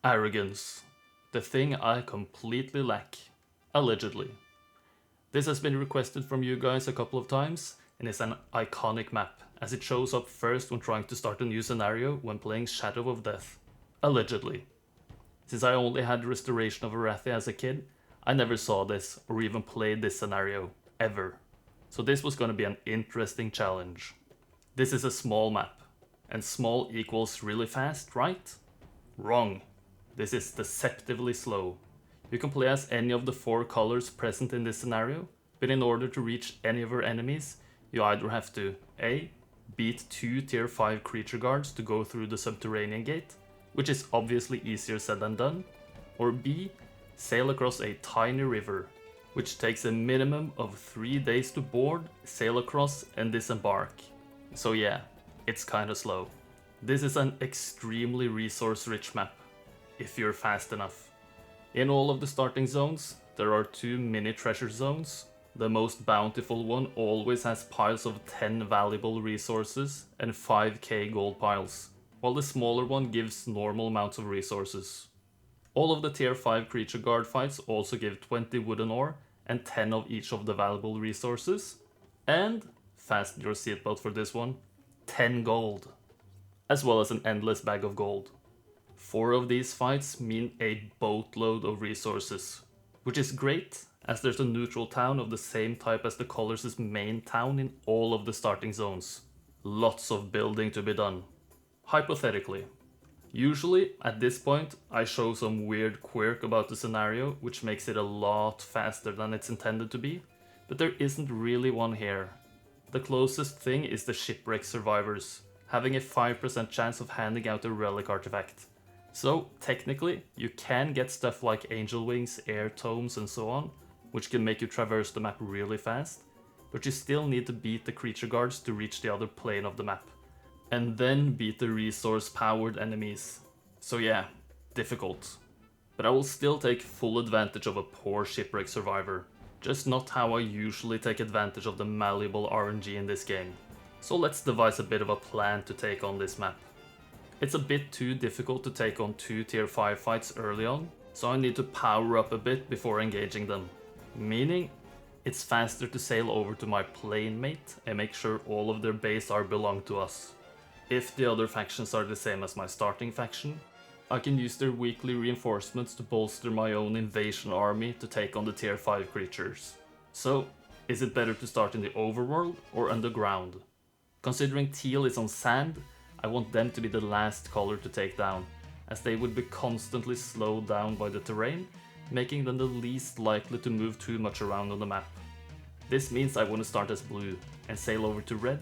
Arrogance. The thing I completely lack. Allegedly. This has been requested from you guys a couple of times, and is an iconic map, as it shows up first when trying to start a new scenario when playing Shadow of Death. Allegedly. Since I only had Restoration of Arathi as a kid, I never saw this or even played this scenario, ever. So this was going to be an interesting challenge. This is a small map, and small equals really fast, right? Wrong. This is deceptively slow. You can play as any of the 4 colors present in this scenario, but in order to reach any of your enemies, you either have to A. Beat 2 tier 5 creature guards to go through the Subterranean gate, which is obviously easier said than done, or B. Sail across a tiny river, which takes a minimum of 3 days to board, sail across and disembark. So yeah, it's kinda slow. This is an extremely resource-rich map, if you're fast enough. In all of the starting zones, there are 2 mini treasure zones. The most bountiful one always has piles of 10 valuable resources and 5k gold piles, while the smaller one gives normal amounts of resources. All of the tier 5 creature guard fights also give 20 wooden ore and 10 of each of the valuable resources, and, fasten your seatbelt for this one, 10 gold, as well as an endless bag of gold. 4 of these fights mean a boatload of resources, which is great as there's a neutral town of the same type as the colors' main town in all of the starting zones. Lots of building to be done. Hypothetically. Usually, at this point, I show some weird quirk about the scenario, which makes it a lot faster than it's intended to be, but there isn't really one here. The closest thing is the shipwreck survivors, having a 5% chance of handing out a relic artifact. So, technically, you can get stuff like angel wings, air tomes and so on, which can make you traverse the map really fast, but you still need to beat the creature guards to reach the other plane of the map, and then beat the resource-powered enemies. So yeah, difficult. But I will still take full advantage of a poor shipwreck survivor, just not how I usually take advantage of the malleable RNG in this game. So let's devise a bit of a plan to take on this map. It's a bit too difficult to take on 2 tier 5 fights early on, so I need to power up a bit before engaging them. Meaning, it's faster to sail over to my plane mate and make sure all of their base are belong to us. If the other factions are the same as my starting faction, I can use their weekly reinforcements to bolster my own invasion army to take on the tier 5 creatures. So, is it better to start in the overworld or underground? Considering teal is on sand, I want them to be the last color to take down, as they would be constantly slowed down by the terrain, making them the least likely to move too much around on the map. This means I want to start as blue, and sail over to red,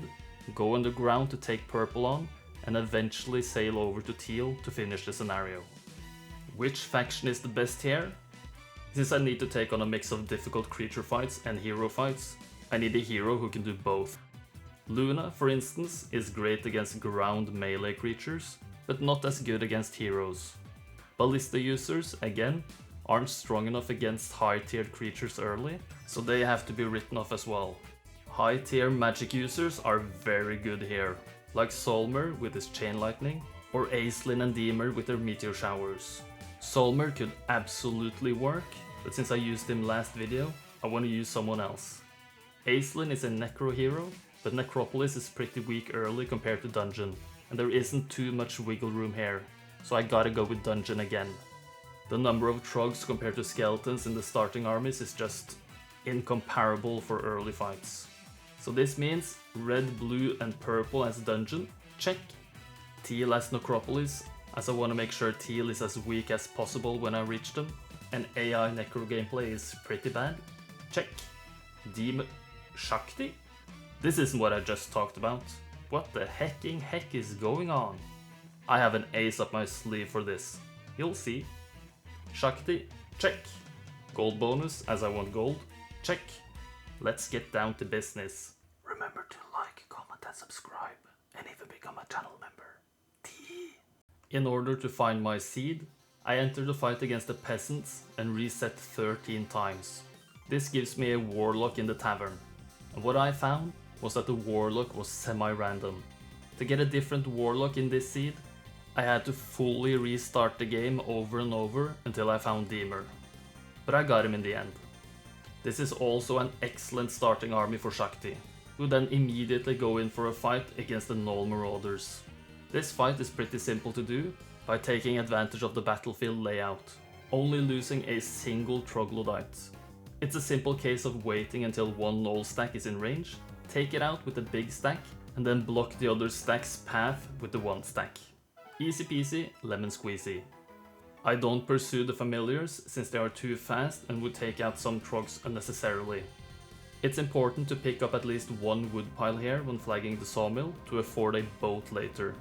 go underground to take purple on, and eventually sail over to teal to finish the scenario. Which faction is the best here? Since I need to take on a mix of difficult creature fights and hero fights, I need a hero who can do both. Luna, for instance, is great against ground melee creatures, but not as good against heroes. Ballista users, again, aren't strong enough against high-tiered creatures early, so they have to be written off as well. High-tier magic users are very good here, like Solmer with his chain lightning, or Aislinn and Deemer with their meteor showers. Solmer could absolutely work, but since I used him last video, I want to use someone else. Aislinn is a necro hero, but Necropolis is pretty weak early compared to Dungeon, and there isn't too much wiggle room here, so I gotta go with Dungeon again. The number of trogs compared to skeletons in the starting armies is just incomparable for early fights. So this means red, blue and purple as Dungeon, check. Teal as Necropolis, as I want to make sure teal is as weak as possible when I reach them, and AI Necro gameplay is pretty bad, check. Demon Shakti? This isn't what I just talked about. What the hecking heck is going on? I have an ace up my sleeve for this. You'll see. Shakti, check. Gold bonus, as I want gold, check. Let's get down to business. Remember to like, comment and subscribe, and even become a channel member. In order to find my seed, I enter the fight against the peasants and reset 13 times. This gives me a warlock in the tavern, and what I found was that the warlock was semi-random. To get a different warlock in this seed, I had to fully restart the game over and over until I found Deemer. But I got him in the end. This is also an excellent starting army for Shakti, who then immediately go in for a fight against the Null Marauders. This fight is pretty simple to do by taking advantage of the battlefield layout, only losing a single troglodyte. It's a simple case of waiting until one Null stack is in range, take it out with the big stack, and then block the other stack's path with the one stack. Easy peasy, lemon squeezy. I don't pursue the familiars since they are too fast and would take out some trogs unnecessarily. It's important to pick up at least one wood pile here when flagging the sawmill to afford a boat later.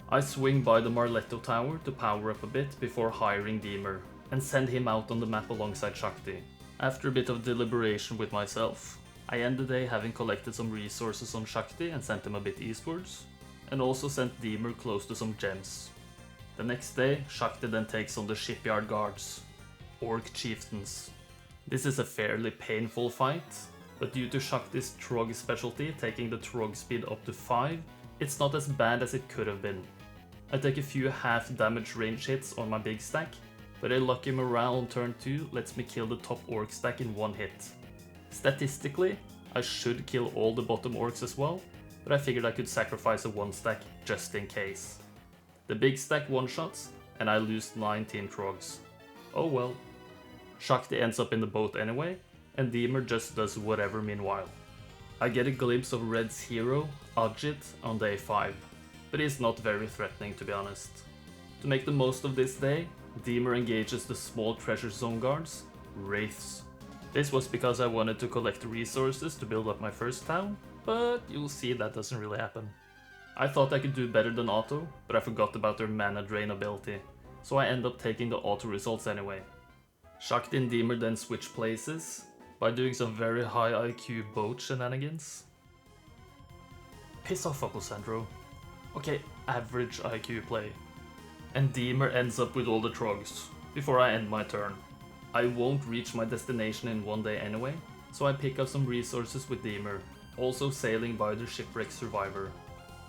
I swing by the Marletto tower to power up a bit before hiring Deemer, and send him out on the map alongside Shakti. After a bit of deliberation with myself, I end the day having collected some resources on Shakti and sent him a bit eastwards, and also sent Deemer close to some gems. The next day, Shakti then takes on the shipyard guards, Orc Chieftains. This is a fairly painful fight, but due to Shakti's Trog specialty taking the Trog speed up to 5, it's not as bad as it could have been. I take a few half damage range hits on my big stack, but a lucky morale on turn 2 lets me kill the top orc stack in one hit. Statistically, I should kill all the bottom orcs as well, but I figured I could sacrifice a 1 stack just in case. The big stack one-shots, and I lose 19 trogs. Oh well. Shakti ends up in the boat anyway, and Deemer just does whatever meanwhile. I get a glimpse of Red's hero, Ajit, on day 5, but he's not very threatening to be honest. To make the most of this day, Deemer engages the small treasure zone guards, Wraiths. This was because I wanted to collect resources to build up my first town, but you'll see that doesn't really happen. I thought I could do better than auto, but I forgot about their mana drain ability, so I end up taking the auto results anyway. Shakti and Deemer then switch places by doing some very high IQ boat shenanigans. Piss off, Uncle Sandro. Okay, average IQ play. And Deemer ends up with all the trogs, before I end my turn. I won't reach my destination in one day anyway, so I pick up some resources with Deemer, also sailing by the shipwreck survivor,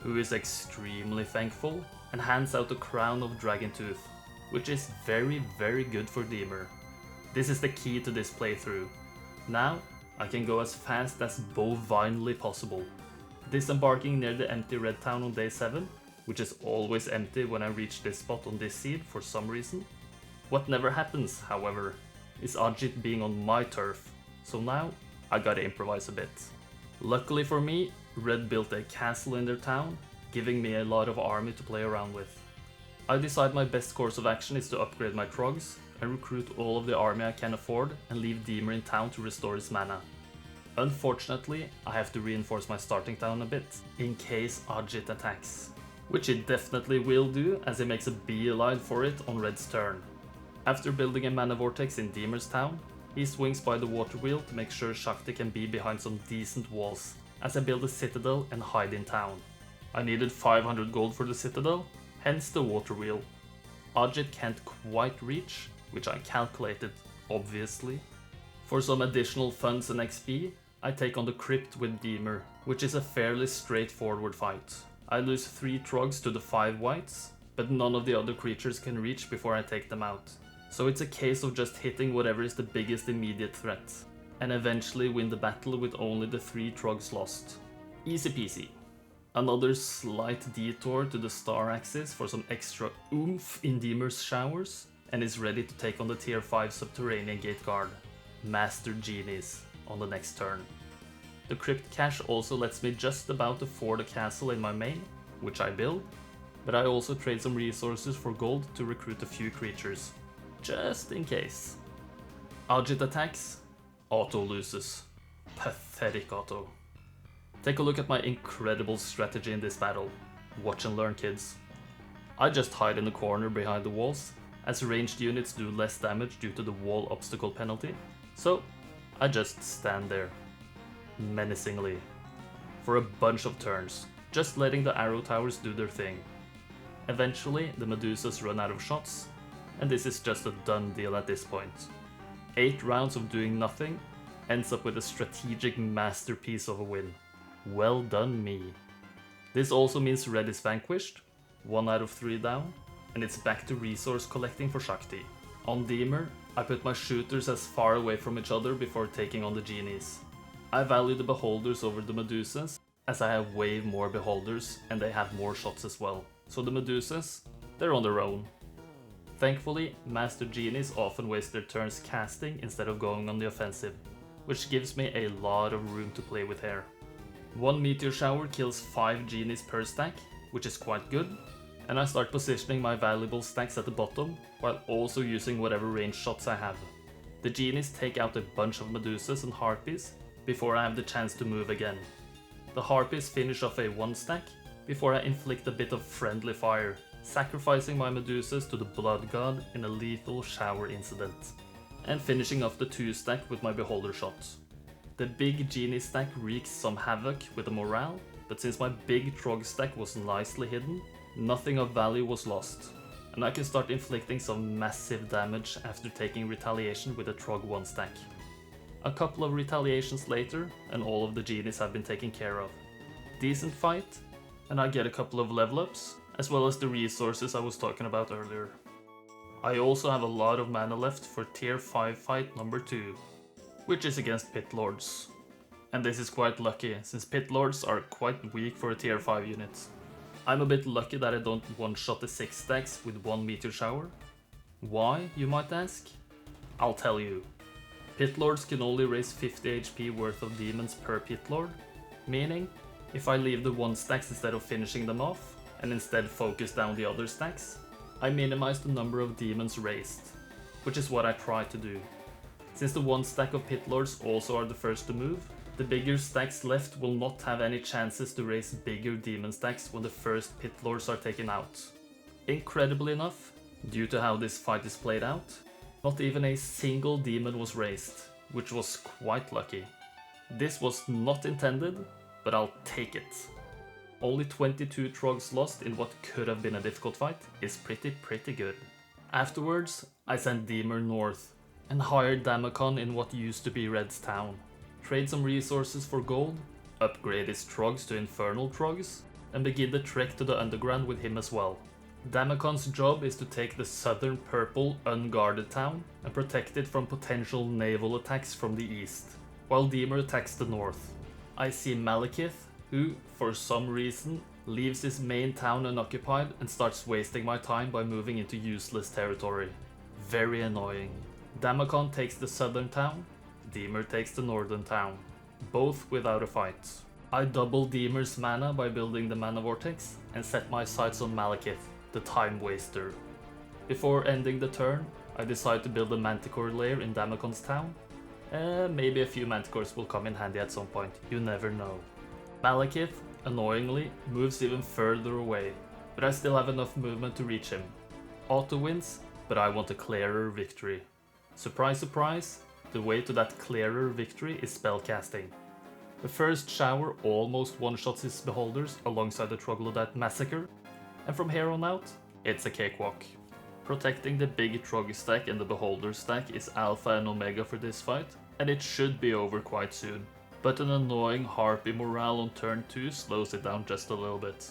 who is extremely thankful and hands out the crown of Dragon Tooth, which is very good for Deemer. This is the key to this playthrough. Now, I can go as fast as bovinely possible, disembarking near the empty red town on day 7, which is always empty when I reach this spot on this seed for some reason. What never happens, however, is Ajit being on my turf, so now I gotta improvise a bit. Luckily for me, Red built a castle in their town, giving me a lot of army to play around with. I decide my best course of action is to upgrade my trogs and recruit all of the army I can afford and leave Deemer in town to restore his mana. Unfortunately, I have to reinforce my starting town a bit, in case Ajit attacks. Which he definitely will do, as he makes a beeline for it on Red's turn. After building a mana vortex in Deemer's town, he swings by the water wheel to make sure Shakti can be behind some decent walls, as I build a citadel and hide in town. I needed 500 gold for the citadel, hence the water wheel. Ajit can't quite reach, which I calculated, obviously. For some additional funds and XP, I take on the crypt with Deemer, which is a fairly straightforward fight. I lose 3 trogs to the 5 whites, but none of the other creatures can reach before I take them out. So it's a case of just hitting whatever is the biggest immediate threat, and eventually win the battle with only the 3 trogs lost. Easy peasy. Another slight detour to the star axis for some extra oomph in Deemer's showers, and is ready to take on the tier 5 Subterranean gate guard, Master Genies, on the next turn. The crypt cache also lets me just about afford a castle in my main, which I build, but I also trade some resources for gold to recruit a few creatures, just in case. Ajit attacks, auto loses. Pathetic auto. Take a look at my incredible strategy in this battle. Watch and learn, kids. I just hide in the corner behind the walls, as ranged units do less damage due to the wall obstacle penalty, so I just stand there, menacingly, for a bunch of turns, just letting the arrow towers do their thing. Eventually, the Medusas run out of shots, and this is just a done deal at this point. 8 rounds of doing nothing ends up with a strategic masterpiece of a win. Well done me. This also means Red is vanquished, 1 out of 3 down, and it's back to resource collecting for Shakti. On Deemer, I put my shooters as far away from each other before taking on the genies. I value the beholders over the Medusas, as I have way more beholders and they have more shots as well. So the Medusas, they're on their own. Thankfully, Master Genies often waste their turns casting instead of going on the offensive, which gives me a lot of room to play with here. One meteor shower kills 5 genies per stack, which is quite good, and I start positioning my valuable stacks at the bottom, while also using whatever range shots I have. The genies take out a bunch of Medusas and Harpies before I have the chance to move again. The Harpies finish off a 1 stack before I inflict a bit of friendly fire, sacrificing my Medusas to the Blood God in a lethal shower incident, and finishing off the 2 stack with my Beholder shot. The big Genie stack wreaks some havoc with the morale, but since my big Trog stack was nicely hidden, nothing of value was lost, and I can start inflicting some massive damage after taking retaliation with a Trog 1 stack. A couple of retaliations later, and all of the Genies have been taken care of. Decent fight, and I get a couple of level ups, as well as the resources I was talking about earlier. I also have a lot of mana left for tier 5 fight number 2, which is against Pit Lords. And this is quite lucky, since Pit Lords are quite weak for a tier 5 unit. I'm a bit lucky that I don't one-shot the 6 stacks with 1 meteor shower. Why, you might ask? I'll tell you. Pit Lords can only raise 50 HP worth of demons per Pit Lord, meaning if I leave the 1 stacks instead of finishing them off, and instead focus down the other stacks, I minimize the number of demons raised, which is what I try to do. Since the 1 stack of Pit Lords also are the first to move, the bigger stacks left will not have any chances to raise bigger demon stacks when the first Pit Lords are taken out. Incredibly enough, due to how this fight is played out, not even a single demon was raised, which was quite lucky. This was not intended, but I'll take it. Only 22 Trogs lost in what could have been a difficult fight is pretty good. Afterwards, I sent Deemer north and hired Damacon in what used to be Red's town. Trade some resources for gold, upgrade his Trogs to infernal Trogs, and begin the trek to the underground with him as well. Damacon's job is to take the southern purple unguarded town and protect it from potential naval attacks from the east, while Deemer attacks the north. I see Malekith, who, for some reason, leaves his main town unoccupied and starts wasting my time by moving into useless territory. Very annoying. Damacon takes the southern town, Deemer takes the northern town, both without a fight. I double Deemer's mana by building the mana vortex and set my sights on Malekith, the time waster. Before ending the turn, I decide to build a Manticore lair in Damacon's town. Maybe a few Manticores will come in handy at some point, you never know. Malekith, annoyingly, moves even further away, but I still have enough movement to reach him. Auto wins, but I want a clearer victory. Surprise surprise, the way to that clearer victory is spellcasting. The first shower almost one-shots his beholders alongside the Troglodyte massacre, and from here on out, it's a cakewalk. Protecting the big Trog stack and the beholder stack is alpha and omega for this fight, and it should be over quite soon. But an annoying Harpy morale on turn 2 slows it down just a little bit.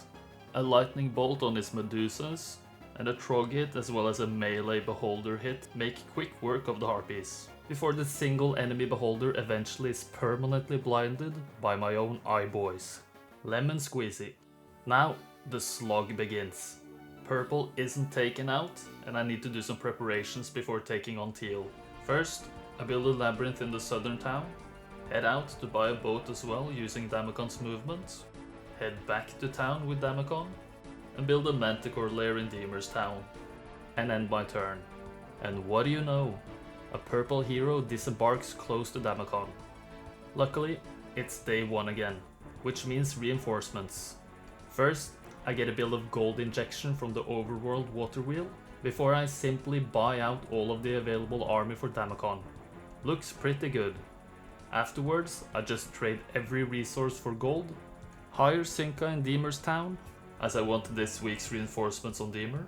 A lightning bolt on his Medusas, and a Trog hit as well as a melee beholder hit make quick work of the Harpies, before the single enemy beholder eventually is permanently blinded by my own eye boys. Lemon squeezy. Now the slog begins. Purple isn't taken out, and I need to do some preparations before taking on teal. First, I build a labyrinth in the southern town, head out to buy a boat as well using Damacon's movement, head back to town with Damacon, and build a Manticore lair in Deemer's town, and end my turn. And what do you know? A purple hero disembarks close to Damacon. Luckily, it's day 1 again, which means reinforcements. First, I get a bill of gold injection from the overworld water wheel, before I simply buy out all of the available army for Damacon. Looks pretty good. Afterwards, I just trade every resource for gold, hire Synca in Deemer's town, as I want this week's reinforcements on Deemer.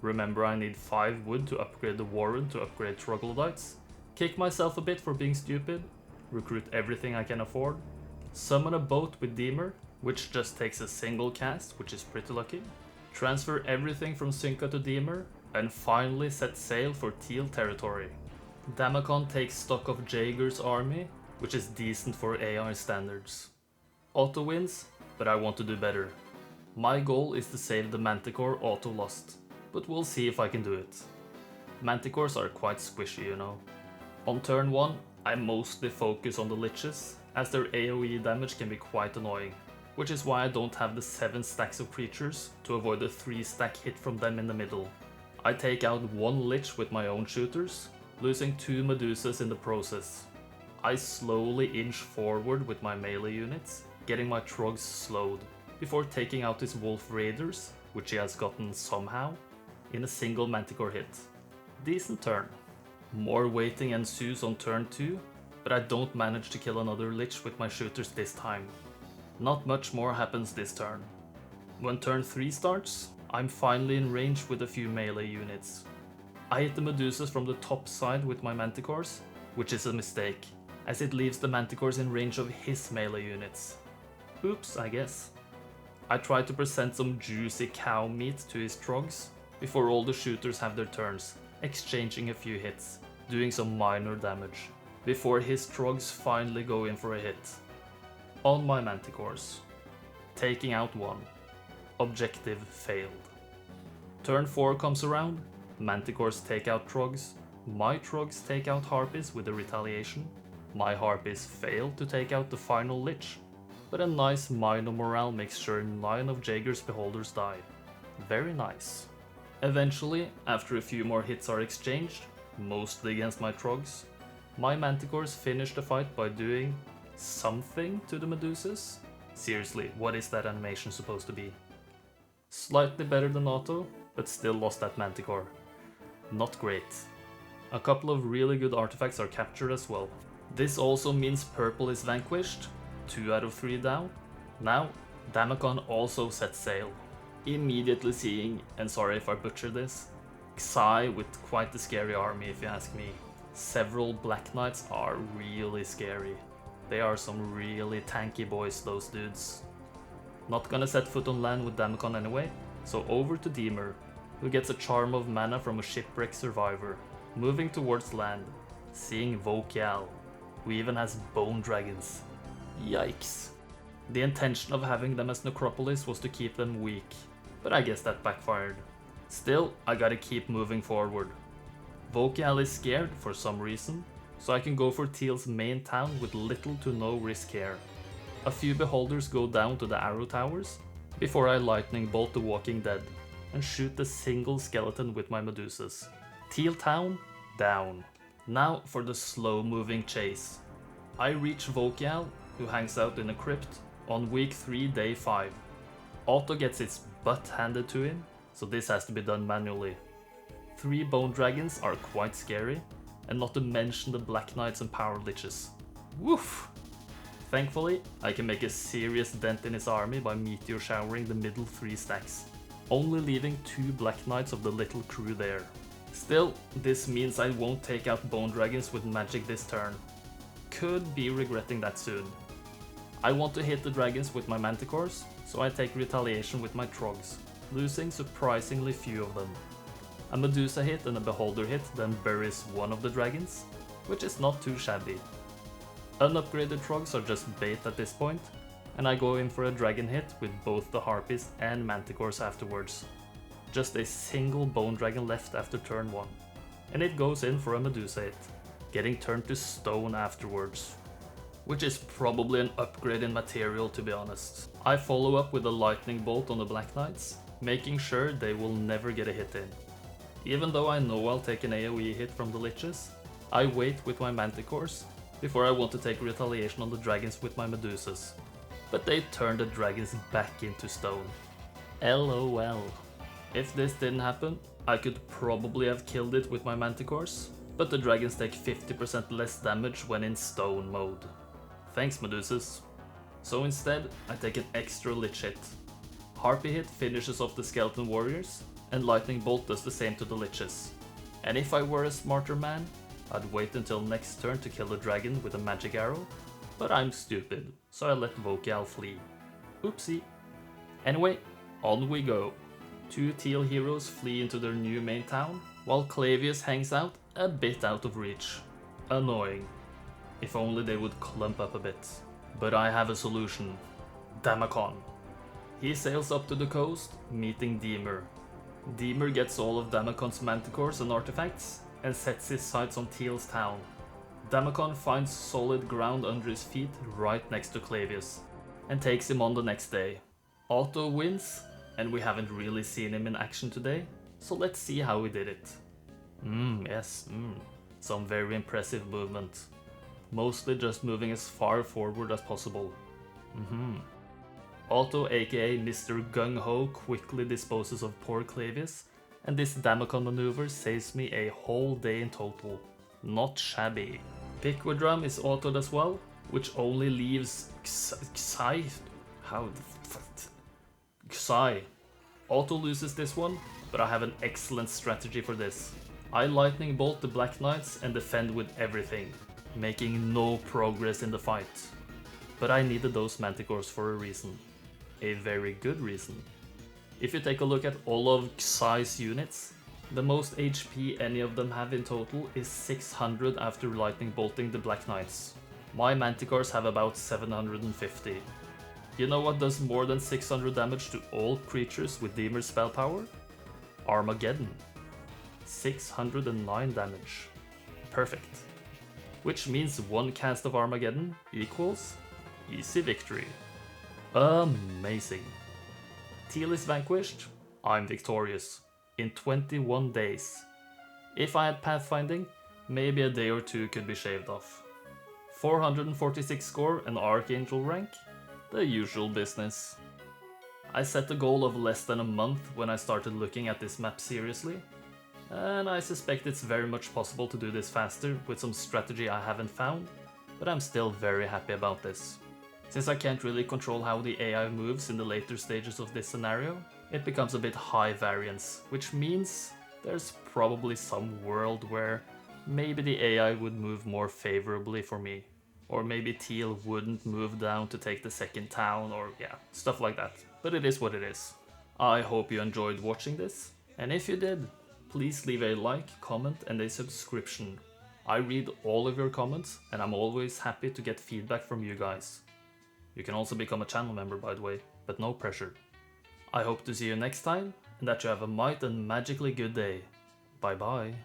Remember, I need 5 wood to upgrade the Warren to upgrade Troglodytes, kick myself a bit for being stupid, recruit everything I can afford, summon a boat with Deemer, which just takes a single cast, which is pretty lucky, transfer everything from Synca to Deemer, and finally set sail for Teal territory. Damacon takes stock of Jaeger's army, which is decent for AI standards. Auto wins, but I want to do better. My goal is to save the Manticore auto lost, but we'll see if I can do it. Manticores are quite squishy, you know. On turn 1, I mostly focus on the Liches, as their AoE damage can be quite annoying, which is why I don't have the 7 stacks of creatures to avoid a 3 stack hit from them in the middle. I take out 1 Lich with my own shooters, losing 2 Medusas in the process. I slowly inch forward with my melee units, getting my Trogs slowed, before taking out his Wolf Raiders, which he has gotten somehow, in a single Manticore hit. Decent turn. More waiting ensues on turn 2, but I don't manage to kill another Lich with my shooters this time. Not much more happens this turn. When turn 3 starts, I'm finally in range with a few melee units. I hit the Medusas from the top side with my Manticores, which is a mistake, as it leaves the Manticores in range of his melee units. Oops, I guess. I try to present some juicy cow meat to his Trogs, before all the shooters have their turns, exchanging a few hits, doing some minor damage, before his Trogs finally go in for a hit. On my Manticores. Taking out 1. Objective failed. Turn 4 comes around, Manticores take out Trogs, my Trogs take out Harpies with a retaliation, my Harpies fail to take out the final Lich, but a nice minor morale makes sure 9 of Jaeger's beholders die. Very nice. Eventually, after a few more hits are exchanged, mostly against my Trogs, my Manticores finish the fight by doing something to the Medusas. Seriously, what is that animation supposed to be? Slightly better than auto, but still lost that Manticore. Not great. A couple of really good artifacts are captured as well. This also means purple is vanquished, 2 out of 3 down. Now, Damacon also sets sail. Immediately seeing, and sorry if I butcher this, Xai with quite the scary army if you ask me. Several Black Knights are really scary. They are some really tanky boys, those dudes. Not gonna set foot on land with Damacon anyway, so over to Deemer, who gets a charm of mana from a shipwreck survivor, moving towards land, seeing Vokial, who even has bone dragons. Yikes. The intention of having them as Necropolis was to keep them weak, but I guess that backfired. Still, I gotta keep moving forward. Vokial is scared for some reason, so I can go for Teal's main town with little to no risk here. A few beholders go down to the arrow towers, before I lightning bolt the Walking Dead, and shoot the single skeleton with my Medusas. Teal town, down. Now for the slow moving chase. I reach Vokial, who hangs out in a crypt, on week 3 day 5. Auto gets its butt handed to him, so this has to be done manually. 3 bone dragons are quite scary, and not to mention the Black Knights and Power Liches. Woof! Thankfully, I can make a serious dent in his army by meteor showering the middle 3 stacks, only leaving 2 Black Knights of the little crew there. Still, this means I won't take out bone dragons with magic this turn. Could be regretting that soon. I want to hit the dragons with my Manticores, so I take retaliation with my Trogs, losing surprisingly few of them. A Medusa hit and a Beholder hit then buries one of the dragons, which is not too shabby. Unupgraded Trogs are just bait at this point, and I go in for a dragon hit with both the Harpies and Manticores afterwards. Just a single Bone Dragon left after turn 1, and it goes in for a Medusa hit, getting turned to stone afterwards. Which is probably an upgrade in material, to be honest. I follow up with a lightning bolt on the Black Knights, making sure they will never get a hit in. Even though I know I'll take an AoE hit from the Liches, I wait with my Manticores before I want to take retaliation on the dragons with my Medusas. But they turn the dragons back into stone. LOL. If this didn't happen, I could probably have killed it with my Manticores, but the dragons take 50% less damage when in stone mode. Thanks, Medusas. So instead, I take an extra Lich hit. Harpy hit finishes off the skeleton warriors, and Lightning Bolt does the same to the Liches. And if I were a smarter man, I'd wait until next turn to kill the dragon with a magic arrow, but I'm stupid, so I let Vokial flee. Oopsie. Anyway, on we go. Two teal heroes flee into their new main town, while Clavius hangs out a bit out of reach. Annoying. If only they would clump up a bit. But I have a solution. Damacon. He sails up to the coast, meeting Deemer. Deemer gets all of Damacon's manticores and artifacts, and sets his sights on Teal's town. Damacon finds solid ground under his feet right next to Clavius, and takes him on the next day. Otto wins, and we haven't really seen him in action today, so let's see how he did it. Some very impressive movement. Mostly just moving as far forward as possible. Otto, aka Mr. Gung Ho, quickly disposes of poor Clavius, and this Damacon maneuver saves me a whole day in total. Not shabby. Bequeathed is autoed as well, which only leaves Xai. Xai. Otto loses this one, but I have an excellent strategy for this. I lightning bolt the Black Knights and defend with everything, making no progress in the fight. But I needed those manticores for a reason. A very good reason. If you take a look at all of Xai's units, the most HP any of them have in total is 600 after lightning bolting the Black Knights. My manticores have about 750. You know what does more than 600 damage to all creatures with Deemer's spell power? Armageddon. 609 damage. Perfect. Which means one cast of Armageddon equals easy victory. Amazing. Teal is vanquished, I'm victorious. In 21 days. If I had pathfinding, maybe a day or two could be shaved off. 446 score and Archangel rank? The usual business. I set a goal of less than a month when I started looking at this map seriously, and I suspect it's very much possible to do this faster with some strategy I haven't found, but I'm still very happy about this. Since I can't really control how the AI moves in the later stages of this scenario, it becomes a bit high variance, which means there's probably some world where maybe the AI would move more favorably for me. Or maybe Teal wouldn't move down to take the second town, or yeah, stuff like that. But it is what it is. I hope you enjoyed watching this, and if you did, please leave a like, comment and a subscription. I read all of your comments, and I'm always happy to get feedback from you guys. You can also become a channel member, by the way, but no pressure. I hope to see you next time, and that you have a might and magically good day. Bye bye.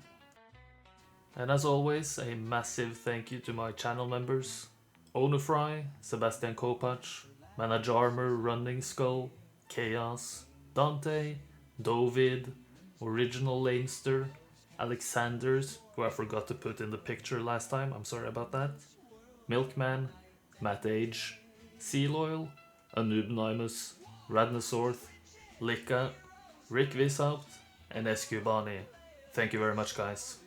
And as always, a massive thank you to my channel members. Onufry, Sebastian Kopacz, Manajarmer, Running Skull, Chaos, Dante, Dovid, Original Lamester, Alexanders, who I forgot to put in the picture last time, I'm sorry about that, Milkman, Matt Age, Seal Oil, Anubnimus, Radnosorth, Lika, Rick Vishaupt, and Escubani. Thank you very much, guys.